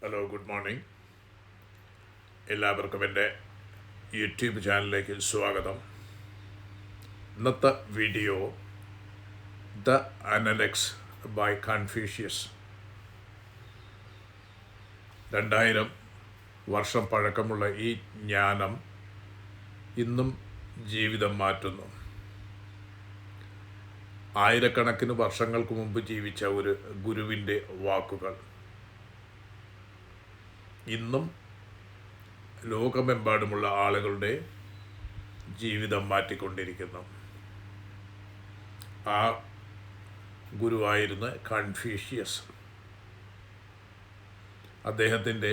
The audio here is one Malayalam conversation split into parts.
Hello, good morning. എല്ലാവർക്കും എൻ്റെ യൂട്യൂബ് ചാനലിലേക്ക് സ്വാഗതം. ഇന്നത്തെ വീഡിയോ ദ അനലക്സ് ബൈ കൺഫ്യൂഷ്യസ്. 2000 വർഷം പഴക്കമുള്ള ഈ ജ്ഞാനം ഇന്നും ജീവിതം മാറ്റുന്നു. ആയിരക്കണക്കിന് വർഷങ്ങൾക്ക് മുമ്പ് ജീവിച്ച ഒരു ഗുരുവിൻ്റെ വാക്കുകൾ ഇന്നും ലോകമെമ്പാടുമുള്ള ആളുകളുടെ ജീവിതം മാറ്റിക്കൊണ്ടിരിക്കുന്നു. ആ ഗുരുവായിരുന്ന കൺഫ്യൂഷ്യസ്. അദ്ദേഹത്തിൻ്റെ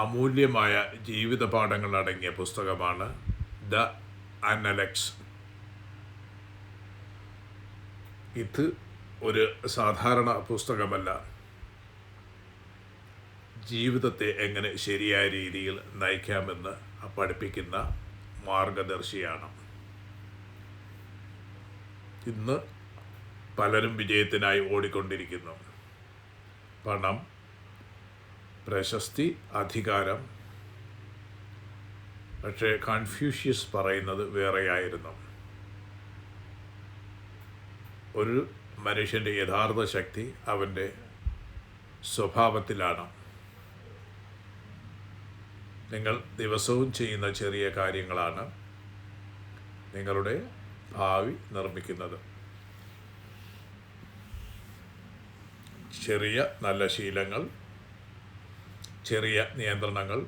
അമൂല്യമായ ജീവിത പാഠങ്ങൾ അടങ്ങിയ പുസ്തകമാണ് ദ അനലക്സ്. ഇത് ഒരു സാധാരണ പുസ്തകമല്ല. ജീവിതത്തെ എങ്ങനെ ശരിയായ രീതിയിൽ നയിക്കാമെന്ന് പഠിപ്പിക്കുന്ന മാർഗദർശിയാണ്. ഇന്ന് പലരും വിജയത്തിനായി ഓടിക്കൊണ്ടിരിക്കുന്നു. പണം, പ്രശസ്തി, അധികാരം. പക്ഷേ കൺഫ്യൂഷ്യസ് പറയുന്നത് വേറെയായിരുന്നു. ഒരു മനുഷ്യൻ്റെ യഥാർത്ഥ ശക്തി അവൻ്റെ സ്വഭാവത്തിലാണ്. നിങ്ങൾ ദിവസവും ചെയ്യുന്ന ചെറിയ കാര്യങ്ങളാണ് നിങ്ങളുടെ ഭാവി നിർമ്മിക്കുന്നത്. ചെറിയ നല്ല ശീലങ്ങൾ, ചെറിയ നിയന്ത്രണങ്ങൾ,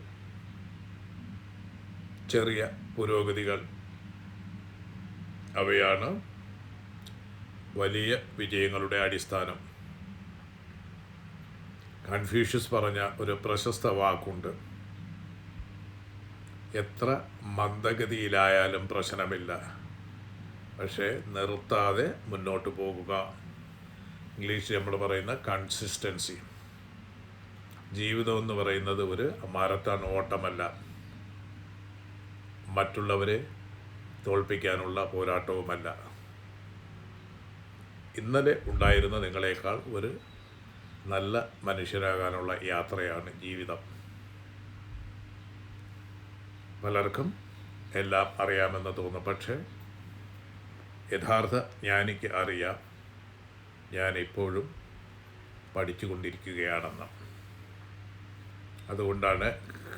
ചെറിയ പുരോഗതികൾ, അവയാണ് വലിയ വിജയങ്ങളുടെ അടിസ്ഥാനം. കൺഫ്യൂഷ്യസ് പറഞ്ഞ ഒരു പ്രശസ്ത വാക്കുണ്ട്: എത്ര മന്ദഗതിയിലായാലും പ്രശ്നമില്ല, പക്ഷേ നിർത്താതെ മുന്നോട്ട് പോകുക. ഇംഗ്ലീഷിൽ നമ്മൾ പറയുന്ന കൺസിസ്റ്റൻസി. ജീവിതം എന്ന് പറയുന്നത് ഒരു മാരത്തൺ ഓട്ടമല്ല, മറ്റുള്ളവരെ തോൽപ്പിക്കാനുള്ള പോരാട്ടവുമല്ല. ഇന്നലെ ഉണ്ടായിരുന്ന നിങ്ങളെക്കാൾ ഒരു നല്ല മനുഷ്യരാകാനുള്ള യാത്രയാണ് ജീവിതം. പലർക്കും എല്ലാം അറിയാമെന്ന് തോന്നും, പക്ഷേ യഥാർത്ഥ ജ്ഞാനിക്ക് അറിയാം ഞാൻ ഇപ്പോഴും പഠിച്ചുകൊണ്ടിരിക്കുകയാണെന്ന്. അതുകൊണ്ടാണ്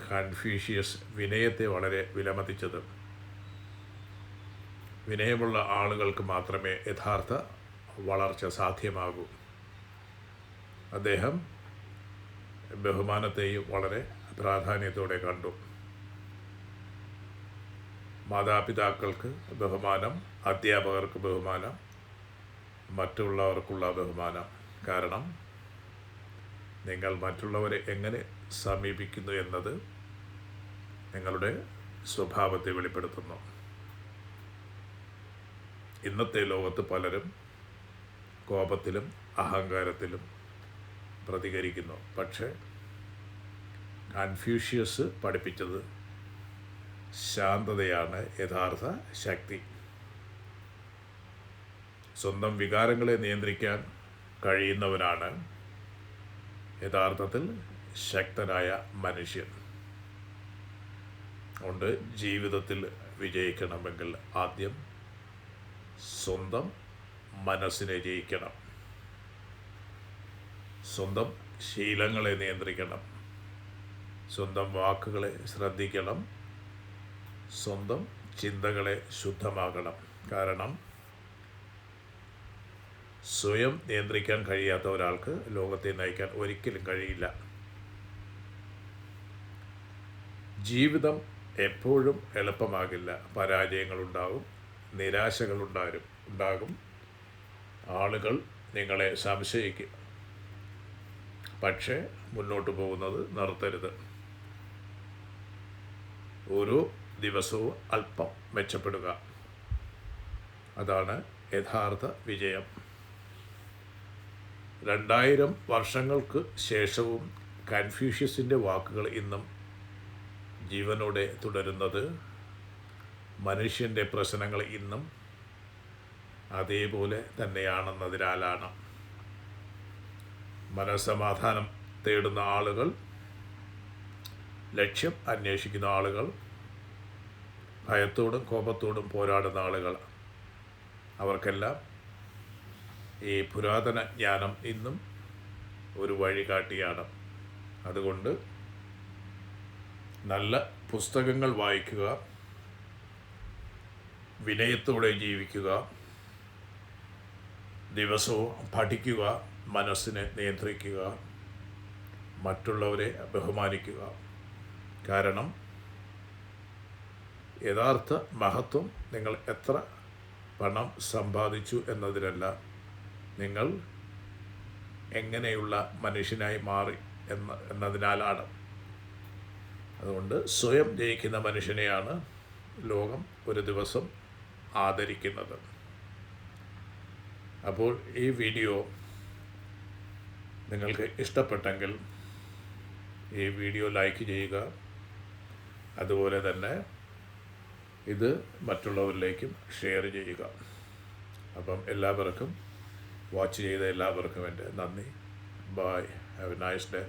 കൺഫ്യൂഷ്യസ് വിനയത്തെ വളരെ വിലമതിച്ചത്. വിനയമുള്ള ആളുകൾക്ക് മാത്രമേ യഥാർത്ഥ വളർച്ച സാധ്യമാകൂ. അദ്ദേഹം ബഹുമാനത്തെയും വളരെ പ്രാധാന്യത്തോടെ കണ്ടു. മാതാപിതാക്കൾക്ക് ബഹുമാനം, അധ്യാപകർക്ക് ബഹുമാനം, മറ്റുള്ളവർക്കുള്ള ബഹുമാനം. കാരണം നിങ്ങൾ മറ്റുള്ളവരെ എങ്ങനെ സമീപിക്കുന്നു എന്നത് നിങ്ങളുടെ സ്വഭാവത്തെ വെളിപ്പെടുത്തുന്നു. ഇന്നത്തെ ലോകത്ത് പലരും കോപത്തിലും അഹങ്കാരത്തിലും പ്രതികരിക്കുന്നു. പക്ഷേ കൺഫ്യൂഷ്യസ് പഠിപ്പിച്ചത് ശാന്തതയാണ് യഥാർത്ഥ ശക്തി. സ്വന്തം വികാരങ്ങളെ നിയന്ത്രിക്കാൻ കഴിയുന്നവനാണ് യഥാർത്ഥത്തിൽ ശക്തനായ മനുഷ്യൻ. അതുകൊണ്ട് ജീവിതത്തിൽ വിജയിക്കണമെങ്കിൽ ആദ്യം സ്വന്തം മനസ്സിനെ ജയിക്കണം, സ്വന്തം ശീലങ്ങളെ നിയന്ത്രിക്കണം, സ്വന്തം വാക്കുകളെ ശ്രദ്ധിക്കണം, സ്വന്തം ചിന്തകളെ ശുദ്ധമാക്കണം. കാരണം സ്വയം നിയന്ത്രിക്കാൻ കഴിയാത്ത ഒരാൾക്ക് ലോകത്തെ നയിക്കാൻ ഒരിക്കലും കഴിയില്ല. ജീവിതം എപ്പോഴും എളുപ്പമാകില്ല. പരാജയങ്ങളുണ്ടാകും, നിരാശകളുണ്ടാകും, ആളുകൾ നിങ്ങളെ സംശയിക്കും. പക്ഷേ മുന്നോട്ട് പോകുന്നത് നിർത്തരുത്. ഓരോ ദിവസവും അല്പം മെച്ചപ്പെടുക. അതാണ് യഥാർത്ഥ വിജയം. 2000 വർഷങ്ങൾക്ക് ശേഷവും കൺഫ്യൂഷ്യസിൻ്റെ വാക്കുകൾ ഇന്നും ജീവനോടെ തുടരുന്നത് മനുഷ്യൻ്റെ പ്രശ്നങ്ങൾ ഇന്നും അതേപോലെ തന്നെയാണെന്നതിനാലാണ്. മനസ്സമാധാനം തേടുന്ന ആളുകൾ, ലക്ഷ്യം അന്വേഷിക്കുന്ന ആളുകൾ, ഭയത്തോടും കോപത്തോടും പോരാടുന്ന ആളുകൾ, അവർക്കെല്ലാം ഈ പുരാതന ജ്ഞാനം ഇന്നും ഒരു വഴികാട്ടിയാണ്. അതുകൊണ്ട് നല്ല പുസ്തകങ്ങൾ വായിക്കുക, വിനയത്തോടെ ജീവിക്കുക, ദിവസവും പഠിക്കുക, മനസ്സിനെ നിയന്ത്രിക്കുക, മറ്റുള്ളവരെ ബഹുമാനിക്കുക. കാരണം യഥാർത്ഥ മഹത്വം നിങ്ങൾ എത്ര പണം സമ്പാദിച്ചു എന്നതിലല്ല, നിങ്ങൾ എങ്ങനെയുള്ള മനുഷ്യനായി മാറി എന്നതിനാലാണ്. അതുകൊണ്ട് സ്വയം ജയിക്കുന്ന മനുഷ്യനെയാണ് ലോകം ഒരു ദിവസം ആദരിക്കുന്നത്. അപ്പോൾ ഈ വീഡിയോ നിങ്ങൾക്ക് ഇഷ്ടപ്പെട്ടെങ്കിൽ ഈ വീഡിയോ ലൈക്ക് ചെയ്യുക. അതുപോലെ തന്നെ ഇത് മറ്റുള്ളവരിലേക്കും ഷെയർ ചെയ്യുക. അപ്പം എല്ലാവർക്കും, വാച്ച് ചെയ്ത എല്ലാവർക്കും എൻ്റെ നന്ദി. Bye. Have a nice day.